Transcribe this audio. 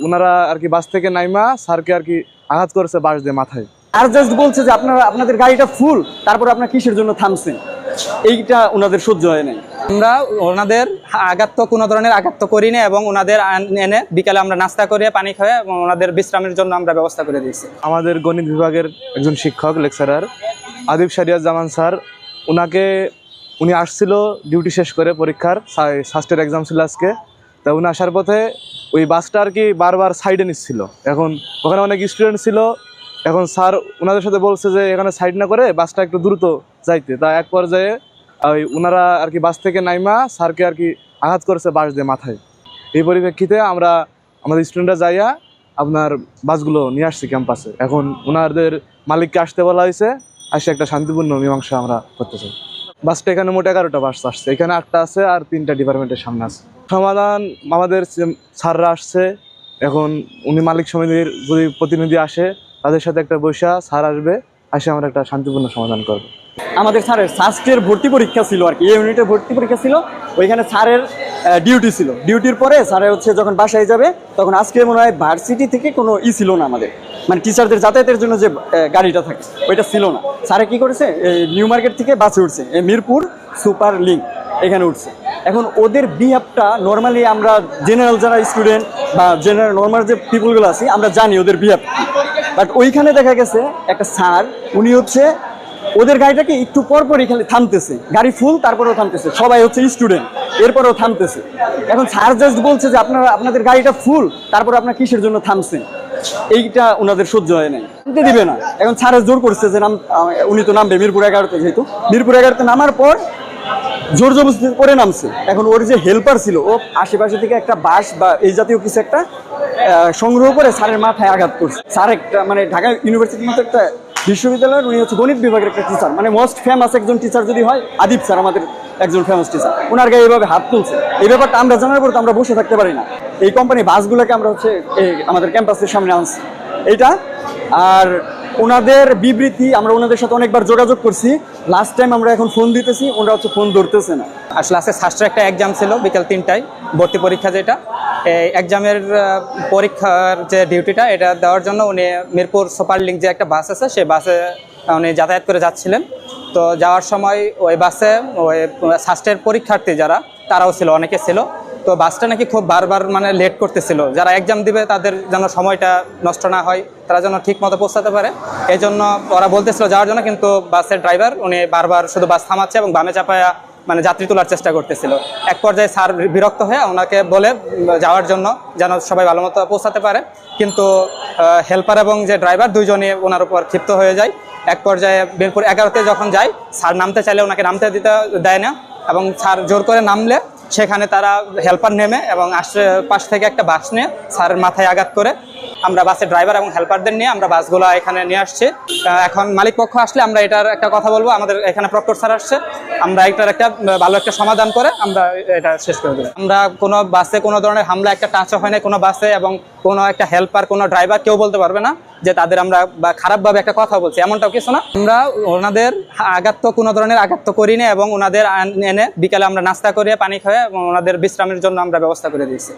ওনারা আর কি বাস থেকে নাইমা স্যারকে আর কি আঘাত করেছে বাস দিয়ে মাথায়। আর জাস্ট বলছে যে আপনাদের গাড়িটা ফুল, তারপর আপনার কিসের জন্য থামছেন, এইটা ওনাদের সহ্য হয় নাই। আমরা ওনাদের আঘাত তো কোনো ধরনের আঘাত তো করি না, এবং ওনাদের এনে বিকালে আমরা নাস্তা করে পানি খাওয়া এবং ওনাদের বিশ্রামের জন্য আমরা ব্যবস্থা করে দিয়েছি। আমাদের গণিত বিভাগের একজন শিক্ষক লেকচারার আদিব শারিয়াত জামান স্যার, উনি আসছিল ডিউটি শেষ করে, পরীক্ষার ফার্স্টের এক্সাম ছিল আজকে। তা উনি আসার পথে ওই বাসটা আর কি বারবার সাইডে নিচ্ছিল। এখন ওখানে অনেক স্টুডেন্ট ছিল, এখন স্যার ওনাদের সাথে বলছে যে এখানে সাইড না করে বাসটা একটু দ্রুত যাইতে। তা এক পর্যায়ে ওই ওনারা আর কি বাস থেকে নাইমা স্যারকে আর কি আঘাত করেছে বাস দিয়ে মাথায়। এই পরিপ্রেক্ষিতে আমরা আমাদের স্টুডেন্টরা যাইয়া আপনার বাসগুলো নিয়ে আসছি ক্যাম্পাসে। এখন ওনাদের মালিককে আসতে বলা হয়েছে, আসে একটা শান্তিপূর্ণ মীমাংসা আমরা করতে চাই। বাসটা এখানে মোট 11টা বাস আসছে, এখানে 8টা আছে আর 3টা ডিপার্টমেন্টের সামনে আছে। সমাধান আমাদের স্যাররা আসছে, এখন উনি মালিক সমিতির যদি প্রতিনিধি আসে তাদের সাথে একটা বৈশা স্যার আসবে, আসে আমরা একটা শান্তিপূর্ণ সমাধান করবো। আমাদের স্যারের ফার্স্টের ভর্তি পরীক্ষা ছিল আর কি, এই ইউনিটের ভর্তি পরীক্ষা ছিল, ওইখানে স্যারের ডিউটি ছিল। ডিউটির পরে স্যারের যখন বাসায় যাবে তখন আজকে মনে হয় ভার্সিটি থেকে কোনো ছিল না আমাদের, মানে টিচারদের যাতায়াতের জন্য যে গাড়িটা থাকে ওইটা ছিল না। স্যারে কি করেছে, নিউ মার্কেট থেকে বাসে উঠছে, মিরপুর সুপার লিঙ্ক এখানে উঠছে। এখন ওদের বিহেভটা নর্মালি আমরা জেনারেল যারা স্টুডেন্ট বা জেনারেল নর্মাল যে পিপুলগুলো আছি আমরা জানি ওদের বিহেভ, বাট ওইখানে দেখা গেছে একটা স্যার উনি ওদের গাড়িটাকে একটু পরপরই খালি থামতেছে, গাড়ি ফুল তারপরেও থামতেছে, সবাই স্টুডেন্ট এরপরেও থামতেছে। এখন স্যার জাস্ট বলছে যে আপনাদের গাড়িটা ফুল, তারপর আপনার কিসের জন্য থামছেন, এইটা ওনাদের সহ্য হয় নাই, থামতে দিবে না। এখন স্যারের জোর করছে যে উনি তো নামবে মিরপুর 11তে, যেহেতু মিরপুর 11তে নামার পর জোর জবরদস্তি করে নামছে। এখন ওর যে হেল্পার ছিল ও আশেপাশে থেকে একটা বাস বা এই জাতীয় কিছু একটা সংগ্রহ করে স্যারের মাথায় আঘাত করছে। স্যার একটা মানে ঢাকা ইউনিভার্সিটির মতো একটা বিশ্ববিদ্যালয়ের উনি গণিত বিভাগের একটা টিচার, মানে মোস্ট ফেমাস একজন টিচার যদি হয় আদিব স্যার, আমাদের একজন ফেমাস টিচার, ওনার গায়ে এইভাবে হাত তুলছে। এই ব্যাপারটা আমরা জানার পর তো আমরা বসে থাকতে পারি না। এই কোম্পানি বাসগুলোকে আমরা আমাদের ক্যাম্পাসের সামনে আনছি এইটা। আর ওনাদের বিবৃতি আমরা ওনাদের সাথে অনেকবার যোগাযোগ করছি, লাস্ট টাইম আমরা এখন ফোন দিতেছি, ওনারা ফোন ধরতেছে না। আসলে আজকে ফার্স্টের একটা এক্সাম ছিল বিকাল 3টায়, ভর্তি পরীক্ষা যেটা, এই এক্সামের পরীক্ষার যে ডিউটিটা এটা দেওয়ার জন্য উনি মিরপুর সুপার লিঙ্ক যে একটা বাস আছে সেই বাসে উনি যাতায়াত করে যাচ্ছিলেন। তো যাওয়ার সময় ওই বাসে ওই ফার্স্টের পরীক্ষার্থী যারা তারাও ছিল, অনেকে ছিল। তো বাসটা নাকি খুব বারবার মানে লেট করতেছিল, যারা এক্সাম দিবে তাদের যেন সময়টা নষ্ট না হয়, তারা যেন ঠিক মতো পৌঁছাতে পারে, এই জন্য ওরা বলতেছিল যাওয়ার জন্য। কিন্তু বাসের ড্রাইভার উনি বারবার শুধু বাস থামাচ্ছে এবং বামে চাপায়া মানে যাত্রী তোলার চেষ্টা করতেছিল। এক পর্যায়ে স্যার বিরক্ত হয়ে ওনাকে বলে যাওয়ার জন্য, যেন সবাই ভালো মতো পৌঁছাতে পারে। কিন্তু হেল্পার এবং যে ড্রাইভার দুইজনই ওনার উপর ক্ষিপ্ত হয়ে যায়। এক পর্যায়ে মিরপুর 11তে যখন যায়, স্যার নামতে চাইলে ওনাকে নামতে দিতে দেয় না, এবং স্যার জোর করে নামলে সেখানে তারা হেল্পার নেমে এবং পাশ থেকে একটা বাস নিয়ে স্যারের মাথায় আঘাত করে। আমরা বাসের ড্রাইভার এবং হেল্পারদের নিয়ে আমরা বাসগুলো এখানে নিয়ে আসছি। এখন মালিক পক্ষ আসলে আমরা এটার একটা কথা বলবো, আমাদের এখানে প্রক্টর স্যার আসছে, আমরা এটার একটা ভালো একটা সমাধান করে আমরা এটা শেষ করে দেবো। আমরা কোনো বাসে কোনো ধরনের হামলা একটা টাচও হয় না কোনো বাসে, এবং কোনো একটা হেল্পার কোনো ড্রাইভার কেউ বলতে পারবে না যে তাদের আমরা বা খারাপভাবে একটা কথা বলছি, এমনটাও কিছু না। আমরা ওনাদের আঘাত তো কোনো ধরনের আঘাত তো করি না, এবং ওনাদের এনে বিকালে আমরা নাস্তা করে পানি খাওয়া এবং ওনাদের বিশ্রামের জন্য আমরা ব্যবস্থা করে দিয়েছি।